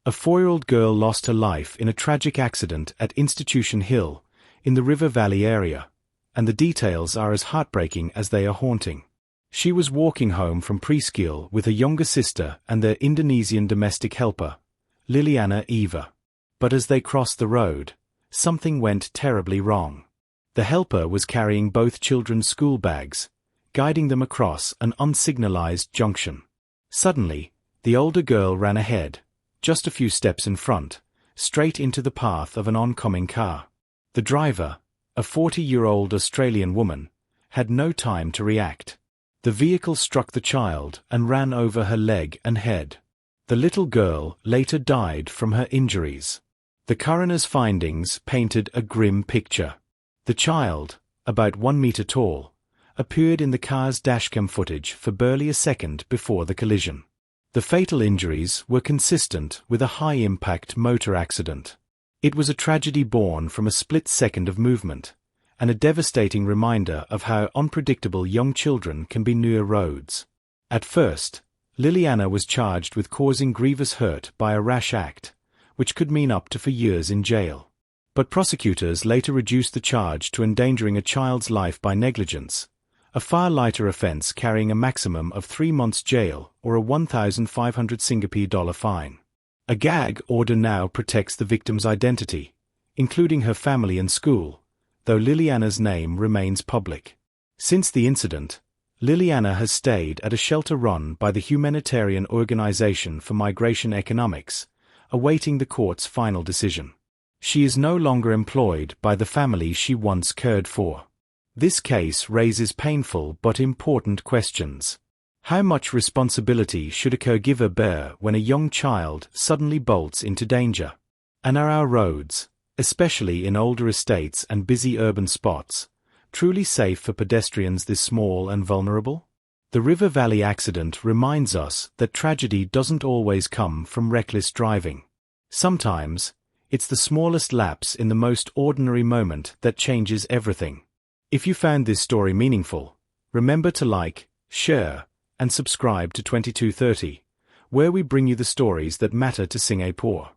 A 4-year-old girl lost her life in a tragic accident at Institution Hill, in the River Valley area, and the details are as heartbreaking as they are haunting. She was walking home from preschool with her younger sister and their Indonesian domestic helper, Liliana Eva. But as they crossed the road, something went terribly wrong. The helper was carrying both children's school bags, guiding them across an unsignalized junction. Suddenly, the older girl ran ahead, just a few steps in front, straight into the path of an oncoming car. The driver, a 40-year-old Australian woman, had no time to react. The vehicle struck the child and ran over her leg and head. The little girl later died from her injuries. The coroner's findings painted a grim picture. The child, about 1 meter tall, appeared in the car's dashcam footage for barely a second before the collision. The fatal injuries were consistent with a high-impact motor accident. It was a tragedy born from a split second of movement, and a devastating reminder of how unpredictable young children can be near roads. At first, Liliana was charged with causing grievous hurt by a rash act, which could mean up to 4 years in jail. But prosecutors later reduced the charge to endangering a child's life by negligence, a far lighter offense carrying a maximum of 3 months jail or a 1,500 Singapore fine. A gag order now protects the victim's identity, including her family and school, though Liliana's name remains public. Since the incident, Liliana has stayed at a shelter run by the Humanitarian Organization for Migration Economics, awaiting the court's final decision. She is no longer employed by the family she once cared for. This case raises painful but important questions. How much responsibility should a caregiver bear when a young child suddenly bolts into danger? And are our roads, especially in older estates and busy urban spots, truly safe for pedestrians this small and vulnerable? The River Valley accident reminds us that tragedy doesn't always come from reckless driving. Sometimes, it's the smallest lapse in the most ordinary moment that changes everything. If you found this story meaningful, remember to like, share, and subscribe to 2230, where we bring you the stories that matter to Singapore.